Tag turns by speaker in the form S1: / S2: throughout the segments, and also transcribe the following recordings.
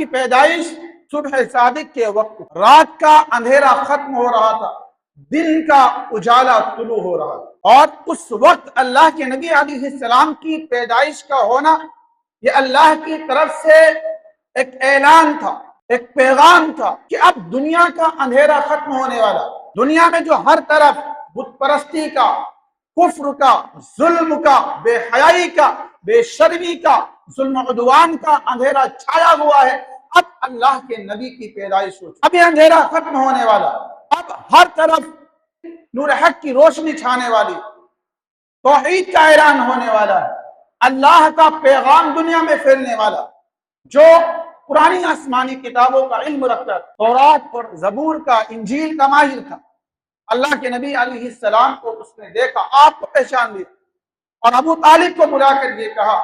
S1: की पैदाइश सुबह सादिक के वक्त, रात का अंधेरा खत्म हो रहा था, दिन का उजाला तुलू हो रहा था। और उस वक्त अल्लाह के नबी अलैहिस्सलाम की पैदाइश का होना ये अल्लाह की तरफ से एक ऐलान था, एक पैगाम था कि अब दुनिया का अंधेरा खत्म होने वाला। दुनिया में जो हर तरफ बुत परस्ती का, कुफ्र का, जुल्म का, बेहयाई का, बेशर्मी का, जुल्म उद्वान का अंधेरा छाया हुआ है, अब अल्लाह के नबी की पैदाइश हो, अब ये अंधेरा खत्म होने वाला। अब हर तरफ नूर हक की रोशनी छाने वाली, तौहीद का ऐलान होने वाला है, अल्लाह का पैगाम दुनिया में फैलने वाला। जो पुरानी आसमानी किताबों का इल्म रखता, तौरात और जबूर का, इंजील का माहिर था, अल्लाह के नबी अलैहिस्सलाम को उसने देखा, आपको पहचान लिया और अबू तालिब को बुलाकर ये कहा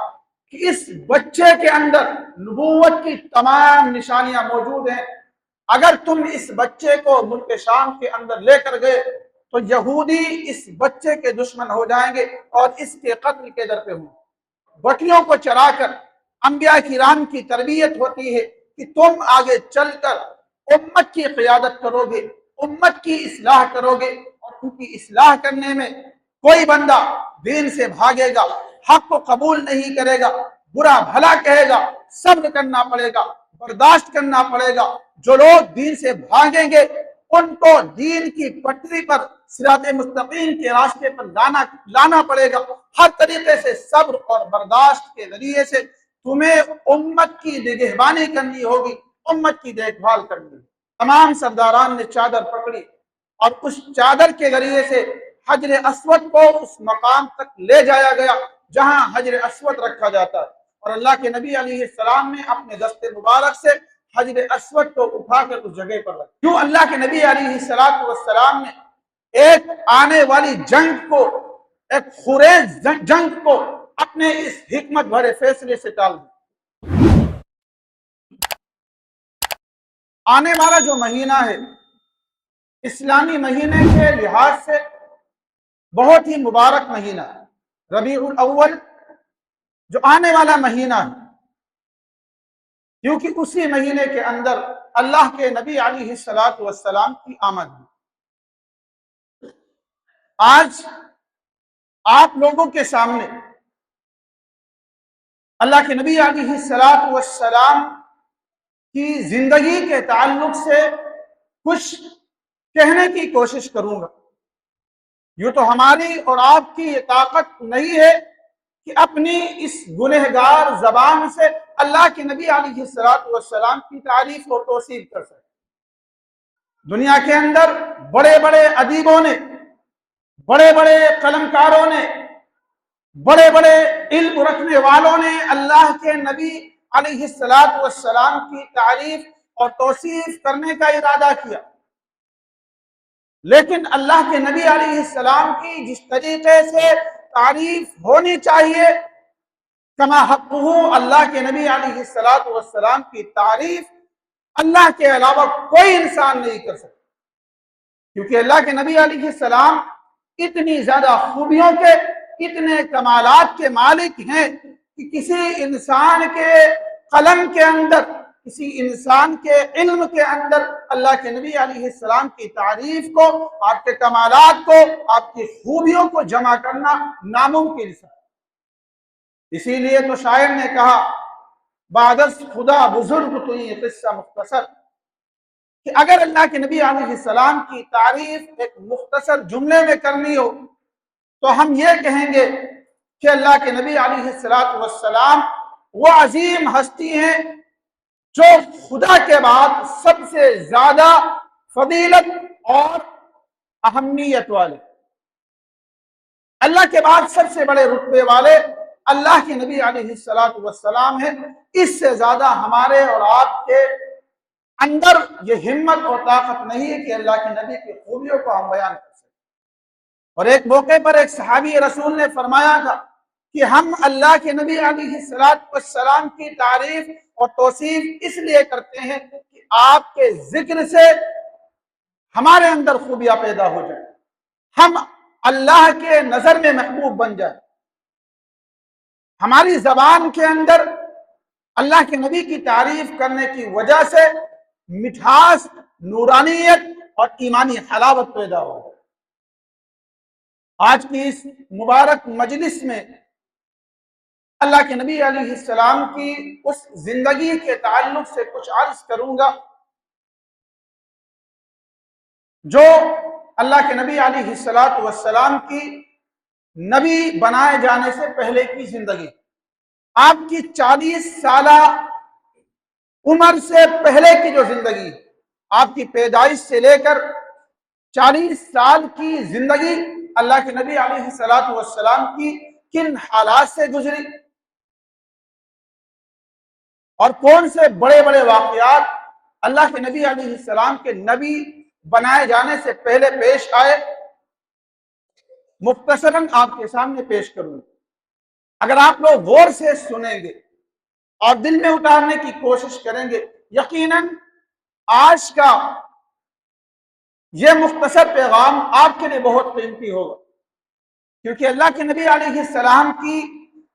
S1: कि इस बच्चे के अंदर नबूवत की तमाम निशानियां मौजूद हैं। अगर तुम इस बच्चे को मुल्क शाम के अंदर लेकर गए तो यहूदी इस बच्चे के दुश्मन हो जाएंगे और इसके कत्ल के दर पे होंगे। बकरियों को चराकर अंबिया किराम की तरबियत होती है कि तुम आगे चलकर उम्मत की क़ियादत करोगे, उम्मत की इस्लाह करोगे, और उनकी इस्लाह करने में कोई बंदा दीन से भागेगा, हक को कबूल नहीं करेगा, बुरा भला कहेगा, सब्र करना पड़ेगा, बर्दाश्त करना पड़ेगा। जो लोग दीन से भागेंगे उनको दीन की पटरी पर, सिराते मुस्तकीम के रास्ते पर लाना पड़ेगा। हर तरीके से सब्र और बर्दाश्त के जरिए से तुम्हें उम्मत की निगहबानी करनी होगी, उम्मत की देखभाल करनी होगी। तमाम सरदारान ने चादर पकड़ी और उस चादर के जरिए से हजर अस्वद को उस मकाम तक ले जाया गया जहां हजर अस्वद रखा जाता है, और अल्लाह के नबी अलैहिस्सलाम ने अपने दस्ते मुबारक से हजर अस्वद को उठाकर उस जगह पर रखा। क्यों? अल्लाह के नबी अलैहिस्सलाम ने एक आने वाली जंग को, एक खुरेज जंग को अपने इस हिकमत भरे फैसले से टाल दिया। आने वाला जो महीना है इस्लामी महीने के लिहाज से बहुत ही मुबारक महीना है, रबीउल अव्वल जो आने वाला महीना है, क्योंकि उसी महीने के अंदर अल्लाह के नबी अलैहिस्सलातु वस्सलाम की आमद हुई। आज आप लोगों के सामने अल्लाह के नबी अलैहिस्सलातु वस्सलाम की जिंदगी के ताल्लुक से कुछ कहने की कोशिश करूंगा। यूं तो हमारी और आपकी ये ताकत नहीं है कि अपनी इस गुनहगार जबान से अल्लाह के नबी अलैहिस्सलातु वस्सलाम की तारीफ और तौसीफ कर सके। दुनिया के अंदर बड़े बड़े अदीबों ने, बड़े बड़े कलमकारों ने, बड़े बड़े इल्म रखने वालों ने अल्लाह के नबी अलैहिस्सलातु वस्सलाम की तारीफ और तौसीफ करने का इरादा किया, लेकिन अल्लाह के नबी अलैहिस्सलाम की जिस तरीके से तारीफ होनी चाहिए, कमा हक़्क़ुहु, अल्लाह के नबी अलैहिस्सलातु वस्सलाम की तारीफ अल्लाह के अलावा कोई इंसान नहीं कर सकता, क्योंकि अल्लाह के नबी अलैहिस्सलाम इतनी ज्यादा खूबियों के, इतने कमालात के मालिक हैं कि किसी इंसान के कलम के अंदर, किसी इंसान के इल्म के अंदर अल्लाह के नबी अलैहिस्सलाम की तारीफ को, आपके कमालात को, आपकी खूबियों को जमा करना नामुमकिन है। इसीलिए तो शायर ने कहा, बादस खुदा बुजुर्ग तो ये किस्सा मुख्तसर, कि अगर अल्लाह के नबी अलैहिस्सलाम की तारीफ एक मुख्तसर जुमले में करनी हो तो हम ये कहेंगे कि अल्लाह के नबी अलैहिस्सलातु वस्सलाम वो अजीम हस्ती हैं जो खुदा के बाद सबसे ज्यादा फजीलत और अहमियत वाले, अल्लाह के बाद सबसे बड़े रुतबे वाले अल्लाह के नबी अलैहिस्सलातु वस्सलाम हैं। इससे ज्यादा हमारे और आपके अंदर ये हिम्मत और ताकत नहीं है कि अल्लाह के नबी की खूबियों को हम बयान कर सकें। और एक मौके पर एक सहाबी रसूल ने फरमाया था कि हम अल्लाह के नबी अलैहिस्सलातु वस्सलाम की तारीफ और तौसीफ इसलिए करते हैं कि आपके जिक्र से हमारे अंदर खूबियां पैदा हो जाए, हम अल्लाह के नजर में महबूब बन जाए, हमारी जबान के अंदर अल्लाह के नबी की तारीफ करने की वजह से मिठास, नूरानियत और ईमानी हलावत पैदा हो। आज की इस मुबारक मजलिस में अल्लाह के नबी अलैहिस्सलाम की उस जिंदगी के ताल्लुक से कुछ अर्ज करूंगा जो अल्लाह के नबी अलैहिस्सलाम की नबी बनाए जाने से पहले की जिंदगी, आपकी 40 साल उम्र से पहले की जो जिंदगी, आपकी पैदाइश से लेकर 40 साल की जिंदगी अल्लाह के नबी अलैहिस्सलाम की किन हालात से गुजरी और कौन से बड़े बड़े वाकयात अल्लाह के नबी अलैहिस्सलाम के नबी बनाए जाने से पहले पेश आए, मुख्तसरन आपके सामने पेश करूंगा। अगर आप लोग गौर से सुनेंगे और दिल में उतारने की कोशिश करेंगे, यकीनन आज का यह मुख्तसर पैगाम आपके लिए बहुत कीमती होगा, क्योंकि अल्लाह के नबी अलैहिस्सलाम की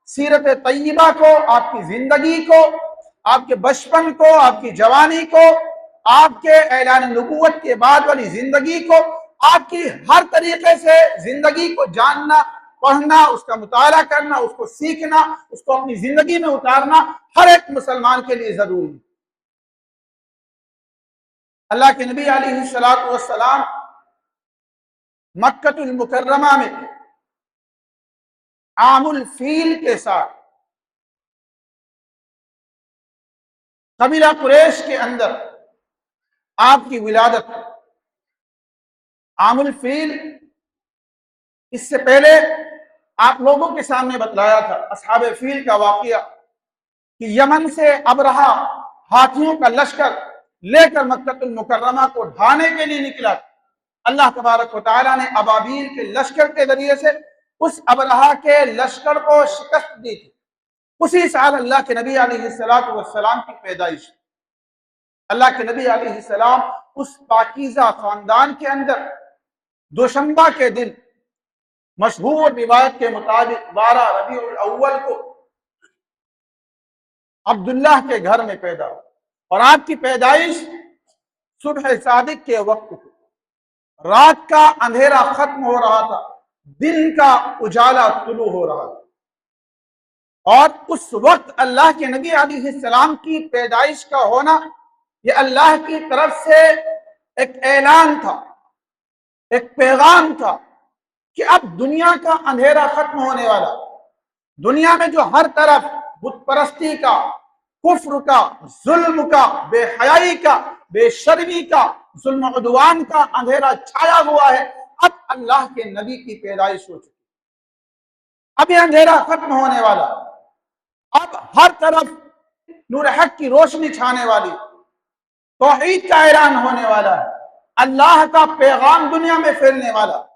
S1: सीरत तय्यबा को, आपकी जिंदगी को, आपके बचपन को, आपकी जवानी को, आपके ऐलान नबूवत के बाद वाली जिंदगी को, आपकी हर तरीके से जिंदगी को जानना, पढ़ना, उसका मुताला करना, उसको सीखना, उसको अपनी जिंदगी में उतारना हर एक मुसलमान के लिए जरूरी है। अल्लाह के नबी अलैहिस्सलाम मक्कतुल मुकर्रमा में आमुल फील के साथ कबीला कुरैश के अंदर आपकी विलादत। आमुल फील इससे पहले आप लोगों के सामने बतलाया था, असहाब फील का वाकया, कि यमन से अबरहा हाथियों का लश्कर लेकर मक्कतुल मुकर्रमा को ढाने के लिए निकला। अल्लाह तबारक व तआला ने अबाबील के लश्कर के जरिए से उस अबरहा के लश्कर को शिकस्त दी थी। उसी साल अल्लाह के नबी अलैहिस्सलाम की पैदाइश। अल्लाह के नबी अलैहिस्सलाम उस पाकीज़ा खानदान के अंदर दोशंबा के दिन, मशहूर रिवायत के मुताबिक 12 रबीउल अव्वल को अब्दुल्लाह के घर में पैदा हुआ और आपकी पैदाइश सुबह सादिक के वक्त थी। रात का अंधेरा खत्म हो रहा था, दिन का उजाला तुलू हो रहा था। और उस वक्त अल्लाह के नबी अलैहिस्सलाम की पैदाइश का होना यह अल्लाह की तरफ से एक ऐलान था, एक पैगाम था कि अब दुनिया का अंधेरा खत्म होने वाला। दुनिया में जो हर तरफ बुत परस्ती का, कुफ्र का, जुल्म का, बेहयाई का, बेशर्मी का, जुल्म उद्वान का अंधेरा छाया हुआ है, अब अल्लाह के नबी की पैदाइश हो चुकी। अब यह अंधेरा खत्म होने वाला, अब हर तरफ नूर हक की रोशनी छाने वाली, तौहीद का ऐलान होने वाला है, अल्लाह का पैगाम दुनिया में फैलने वाला।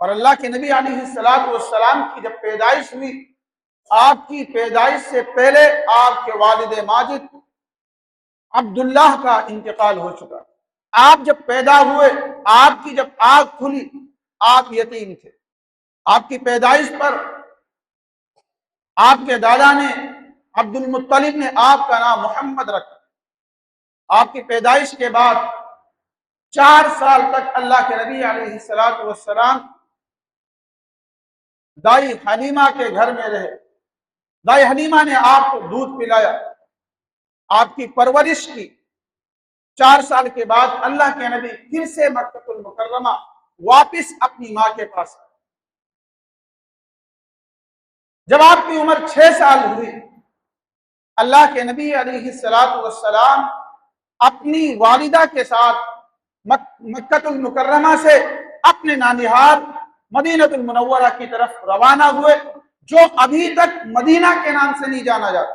S1: और अल्लाह के नबी अलैहिस्सलाम की जब पैदाइश हुई, आपकी पैदाइश से पहले आपके वालिद माजिद अब्दुल्लाह का इंतकाल हो चुका। आप जब पैदा हुए, आपकी जब आंख खुली, आप यतीम थे। आपकी पैदाइश पर आपके दादा ने, अब्दुल मुत्तलिब ने आपका नाम मोहम्मद रखा। आपकी पैदाइश के बाद 4 साल तक अल्लाह के नबी अलैहिस्सलाम दाई हलीमा के घर में रहे। दाई हलीमा ने आपको दूध पिलाया, आपकी परवरिश की। 4 साल के बाद अल्लाह के नबी फिर से मक्कतुल मुकर्रमा वापिस अपनी माँ के पास आए। जब आपकी उम्र 6 साल हुई, अल्लाह के नबी अलैहिस्सलाम अपनी वालिदा के साथ मक्कतुल मुकर्रमा से अपने नानिहाल मदीनतुल मुनव्वरा की तरफ रवाना हुए, जो अभी तक मदीना के नाम से नहीं जाना जाता।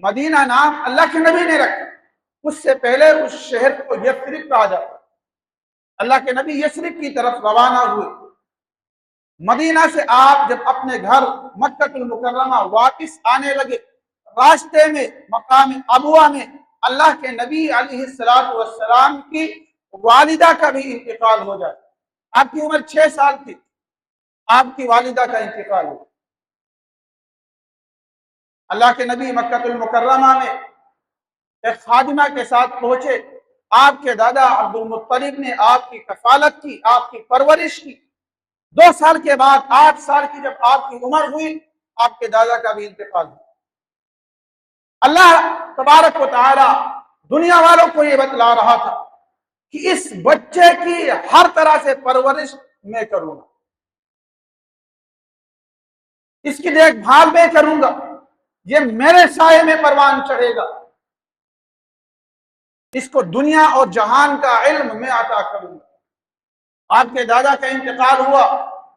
S1: मदीना नाम अल्लाह के नबी ने रखा, उससे पहले उस शहर को यस्रिब कहा जाता। अल्लाह के नबी यस्रिब की तरफ रवाना हुए। मदीना से आप जब अपने घर मक्कतुल मुकर्रमा वापिस आने लगे, रास्ते में मकाम अबुआ में अल्लाह के नबी अलैहिस्सलाम की वालिदा का भी इंतकाल हो जाए। आपकी उम्र 6 साल थी, आपकी वालिदा का इंतकाल हुआ। अल्लाह के नबी मक्कातुल मुकर्रमा में एक खादिमा के साथ पहुंचे। आपके दादा अब्दुल मुत्तलिब ने आपकी कफालत की, आपकी परवरिश की। 2 साल के बाद 8 साल की जब आपकी उम्र हुई, आपके दादा का भी इंतकाल हुआ। अल्लाह तबारक व तआला दुनिया वालों को यह बतला रहा था कि इस बच्चे की हर तरह से परवरिश मैं करूंगा, इसकी देखभाल मैं करूंगा, ये मेरे साये में परवान चढ़ेगा, इसको दुनिया और जहान का इल्म मैं अता करूंगा। आपके दादा का इंतकाल हुआ।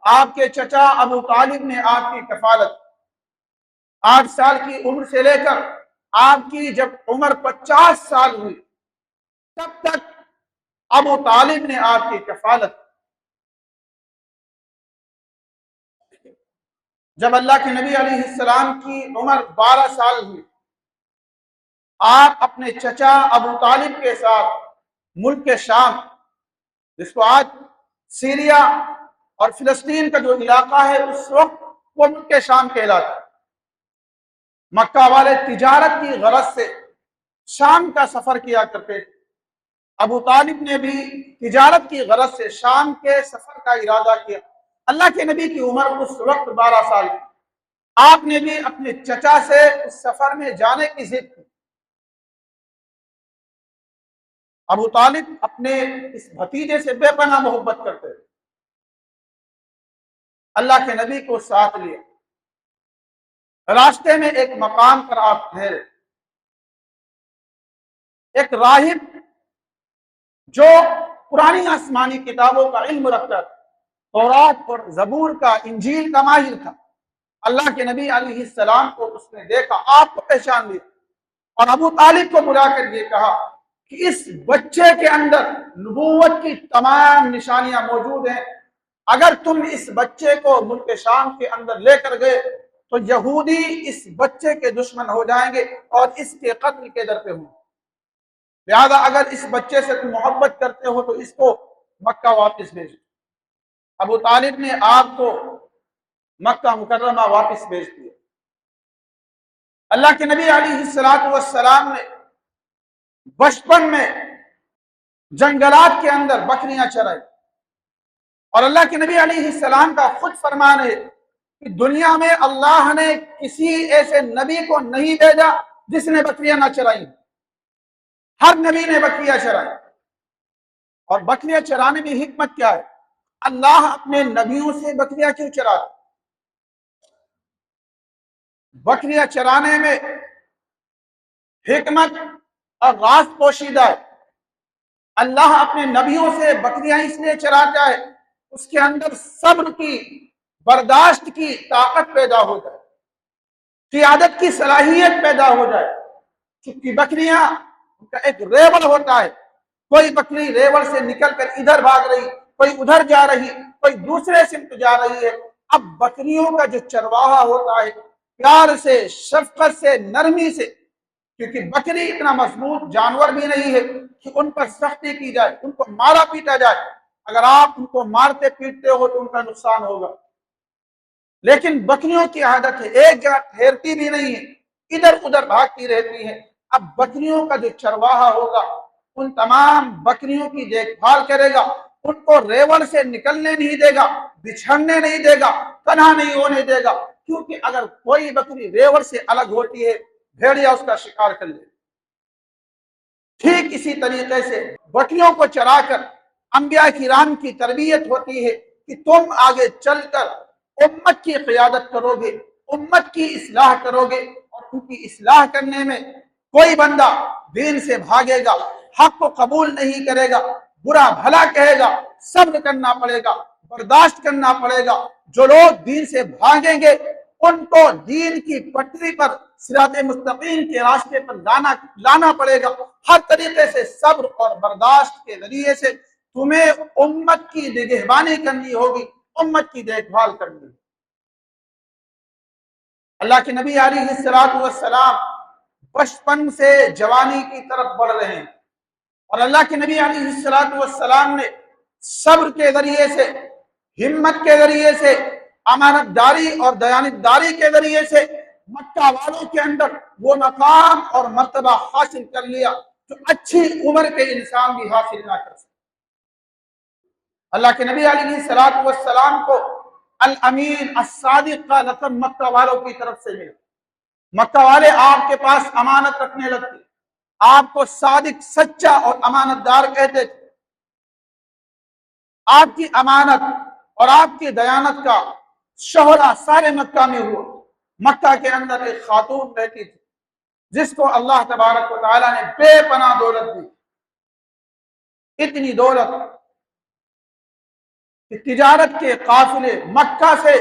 S1: आपके चचा अबू तालिब ने आपकी कफालत 8 साल की उम्र से लेकर आपकी जब उम्र 50 साल हुई, तब तक अबू तालिब ने आपकी कफालत। जब अल्लाह के नबी अलैहिस्सलाम की उम्र 12 साल हुई, आप अपने चचा अबू तालिब के साथ मुल्क के शाम, जिसको आज सीरिया और फिलिस्तीन का जो इलाका है, उस वक्त वो मुल्क के शाम कहलाता है। मक्का वाले तिजारत की गरज से शाम का सफर किया करते थे। अबू तालिब ने भी तिजारत की गरज से शाम के सफर का इरादा किया। अल्लाह के नबी की उम्र उस वक्त 12 साल की। आपने भी अपने चचा से उस सफर में जाने की जिद की। अबू तालिब अपने इस भतीजे से बेपनाह मोहब्बत करते थे। अल्लाह के नबी को साथ लिया। रास्ते में एक मकाम पर आप ठहरे। एक राहिब जो पुरानी आसमानी किताबों का इल्म रखता था, तौरात और जबूर का, इंजील का माहिर था, अल्लाह के नबी अलैहिस्सलाम को उसने देखा, आपको पहचान लिया और अबू तालिब को बुलाकर ये कहा कि इस बच्चे के अंदर नबूवत की तमाम निशानियां मौजूद हैं। अगर तुम इस बच्चे को मुल्क शाम के अंदर लेकर गए तो यहूदी इस बच्चे के दुश्मन हो जाएंगे और इसके कत्ल के दर पे होंगे। लिहाजा अगर इस बच्चे से तुम मोहब्बत करते हो तो इसको मक्का वापस भेजो। अबू तालिब ने आपको मक्का मुकर्रमा वापस भेज दिया। अल्लाह के नबी अलैहिस्सलातु वस्सलाम ने बचपन में जंगलात के अंदर बकरियां चराई और अल्लाह के नबी अलैहिस्सलाम का खुद फरमान है कि दुनिया में अल्लाह ने किसी ऐसे नबी को नहीं भेजा जिसने बकरियां ना चराई। हर नबी ने बकरियां चराई। और बकरियां चराने में हिकमत क्या है? अल्लाह अपने नबियों से बकरियां क्यों चराता? बकरियां चराने में हिकमत और राज पोशीदा है। अल्लाह अपने नबियों से बकरियां इसलिए चराता है, उसके अंदर सब्र की, बर्दाश्त की ताकत पैदा हो जाए, क़ियादत की सलाहियत पैदा हो जाए। क्योंकि बकरियां का एक रेवल होता है। कोई बकरी रेवल से निकलकर इधर भाग रही, कोई उधर जा रही, कोई दूसरे सिमत जा रही है। अब बकरियों का जो चरवाहा होता है, प्यार से, शफकत से, नरमी से, क्योंकि बकरी इतना मजबूत जानवर भी नहीं है कि उन पर सख्ती की जाए, उनको मारा पीटा जाए। अगर आप उनको मारते पीटते हो तो उनका नुकसान होगा। लेकिन बकरियों की आदत है, एक जगह ठहरती भी नहीं है, इधर उधर भागती रहती है। अब बकरियों का जो चरवाहा होगा उन तमाम बकरियों की देखभाल करेगा, उनको रेवड़ से निकलने नहीं देगा, बिछड़ने नहीं देगा, तन्हा नहीं होने देगा। क्योंकि अगर कोई बकरी रेवड़ से अलग होती है, भेड़िया उसका शिकार कर ले। ठीक इसी तरीके से बकरियों को चराकर अंबिया किराम की तरबियत होती है कि तुम आगे चलकर उम्मत की क़ियादत करोगे, उम्मत की इस्लाह करोगे। और उनकी इस्लाह करने में कोई बंदा दीन से भागेगा, हक को कबूल नहीं करेगा, बुरा भला कहेगा, सब्र करना पड़ेगा, बर्दाश्त करना पड़ेगा। जो लोग दीन से भागेंगे उनको दीन की पटरी पर, सिराते मुस्तकीम के रास्ते पर लाना पड़ेगा। हर तरीके से सब्र और बर्दाश्त के जरिए से तुम्हें उम्मत की निगहबानी करनी होगी, उम्मत की देखभाल करनी होगी। अल्लाह के नबी अलैहिस्सलातु वस्सलाम बचपन से जवानी की तरफ बढ़ रहे हैं और अल्लाह के नबी अलैहिस्सलातु वस्सलाम ने सब्र के जरिए से, हिम्मत के जरिए से, अमानतदारी और दयानतदारी के जरिए से मक्का वालों के अंदर वो मकाम और मर्तबा हासिल कर लिया जो अच्छी उम्र के इंसान भी हासिल ना कर सके। अल्लाह के नबी अलैहिस्सलातु वस्सलाम को अल अमीन अस्सादिक का लक़ब मक्का वालों की तरफ से मिला। मक्का वाले आपके पास अमानत रखने लगते, आपको सादिक सच्चा और अमानतदार कहते थे। आपकी अमानत और आपकी दयानत का शोहरा सारे मक्का में हुआ। मक्का के अंदर एक खातून रहती थी जिसको अल्लाह तबारक व तआला ने बेपनाह दौलत दी। इतनी दौलत कि तिजारत के काफिले मक्का से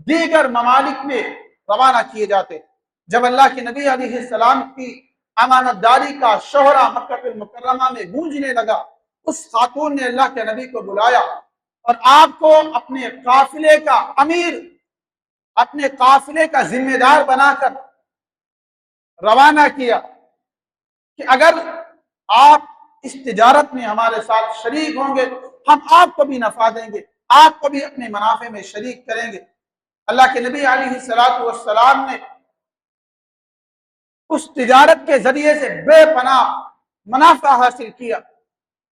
S1: दीगर ममालिक में रवाना किए जाते। जब अल्लाह के नबी अलैहिस्सलाम की अमानतदारी का शोहरा मक्का मुकर्रमा में गूंजने लगा, उस खातून ने अल्लाह के नबी को बुलाया और आपको अपने काफिले का अमीर, अपने काफिले का जिम्मेदार बनाकर रवाना किया कि अगर आप इस तिजारत में हमारे साथ शरीक होंगे, हम आपको भी नफा देंगे, आपको भी अपने मुनाफे में शरीक करेंगे। अल्लाह के नबी अलैहिस्सलातु वस्सलाम ने उस तिजारत के जरिए से बेपनाह मुनाफा हासिल किया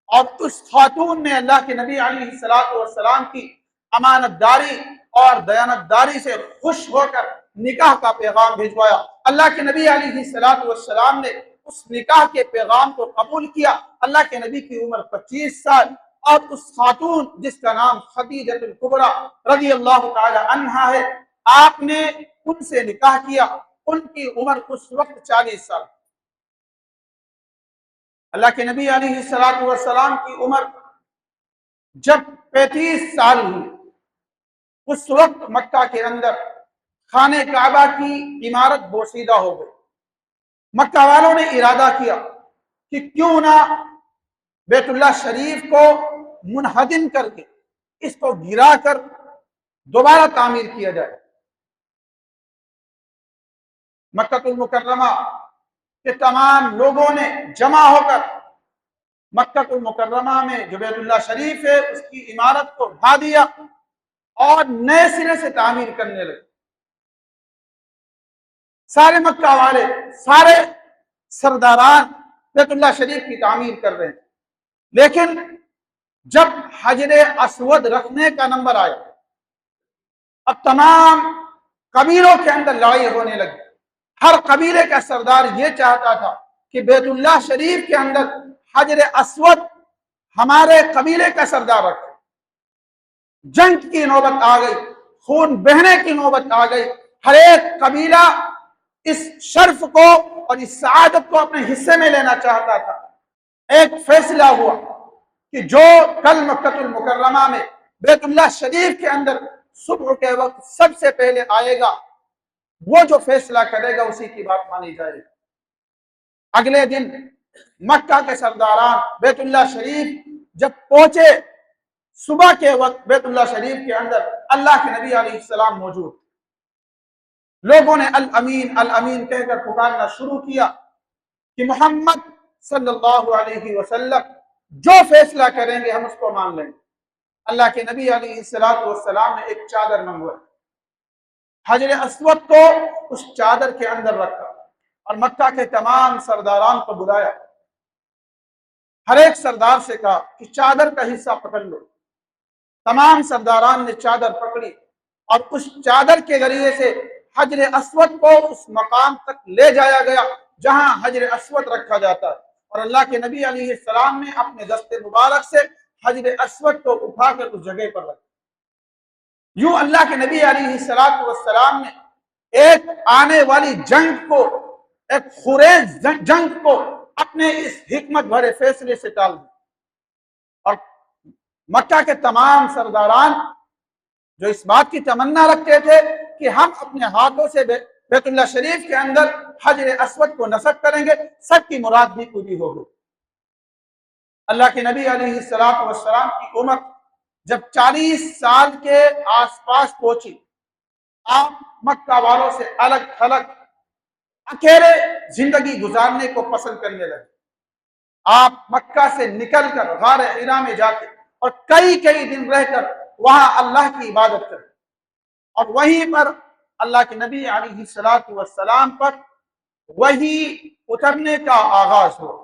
S1: और उस खातून ने अल्लाह के नबी अलैहिस्सलातु वस्सलाम की अमानतदारी और दयानतदारी से खुश होकर निकाह का पैगाम भिजवाया। अल्लाह के नबी अलैहिस्सलातु वस्सलाम ने उस निकाह के पैगाम को कबूल किया। अल्लाह के नबी की उम्र 25 साल और उस खातून जिसका नाम खदीजतुल कुबरा रज़ियल्लाहु ताला अन्हा है, आपने उनसे निकाह किया। उनकी उम्र उस वक्त 40 साल। अल्लाह के नबी अलैहिस्सलातु वस्सलाम की उम्र जब 35 साल हुई, उस वक्त मक्का के अंदर खाने काबा की इमारत बोसीदा हो गई। मक्का वालों ने इरादा किया कि क्यों ना बैतुल्लाह शरीफ को मुनहदिम करके इसको गिराकर दोबारा तामीर किया जाए। मक्कातुल मुकर्रमा के तमाम लोगों ने जमा होकर मक्कातुल मुकर्रमा में जो बैतुल्लाह शरीफ है उसकी इमारत को ढा दिया और नए सिरे से तामीर करने लगे। सारे मक्का वाले, सारे सरदारान बैतुल्लाह शरीफ की तामीर कर रहे हैं, लेकिन जब हजरे अस्वद रखने का नंबर आया, अब तमाम कबीलों के अंदर लड़ाई होने लगी। हर कबीले का सरदार ये चाहता था कि बैतुल्लाह शरीफ के अंदर हजरे अस्वद हमारे कबीले का सरदार रखे। जंग की नौबत आ गई, खून बहने की नौबत आ गई। हर एक कबीला इस शर्फ को और इस सआदत को अपने हिस्से में लेना चाहता था। एक फैसला हुआ कि जो कल मक्कातुल मुकर्रमा में बैतुल्लाह शरीफ के अंदर सुबह के वक्त सबसे पहले आएगा, वो जो फैसला करेगा उसी की बात मानी जाएगी। अगले दिन मक्का के सरदारान बैतुल्लाह शरीफ जब पहुंचे, सुबह के वक्त बैतुल्लाह शरीफ के अंदर अल्लाह के नबी अलैहिस्सलाम मौजूद। लोगों ने अल अमीन कहकर पुकारना शुरू किया कि मोहम्मद सल्लल्लाहु अलैहि वसल्लम जो फैसला करेंगे हम उसको मान लेंगे। अल्लाह के नबी अलैहिस्सलातु वस्सलाम ने एक चादर मंगवाई, हजरे अस्वद को उस चादर के अंदर रखा और मक्का के तमाम सरदारान को बुलाया। हर एक सरदार से कहा कि चादर का हिस्सा पकड़ लो। तमाम सरदारान ने चादर पकड़ी और उस चादर के जरिए से हजरे अस्वद को उस मकाम तक ले जाया गया जहां हजरे अस्वद रखा जाता है। और अल्लाह के नबी अलैहिस्सलाम ने अपने दस्ते मुबारक से हजरे अस्वद को उठाकर उस जगह पर रखा। यूं अल्लाह के नबी अलैहिस्सलातु वस्सलाम ने एक आने वाली जंग को, एक खुरेज जंग को अपने इस हिकमत भरे फैसले से टाल दिया। और मक्का के तमाम सरदारान जो इस बात की तमन्ना रखते थे कि हम अपने हाथों से बैतुल्लाह शरीफ के अंदर हजरे अस्वद को नस्ब करेंगे, सबकी मुराद भी पूरी हो गई। अल्लाह के नबी अलैहिस्सलातु वस्सलाम की उम्र जब 40 साल के आसपास पहुंची, आप मक्का वालों से अलग थलग अकेले जिंदगी गुजारने को पसंद करने लगे। आप मक्का से निकलकर गारे हिरा में जाके और कई कई दिन रहकर वहां अल्लाह की इबादत करें और वहीं पर अल्लाह के नबी अलैहिस्सलातु वस्सलाम पर वही उतरने का आगाज हुआ।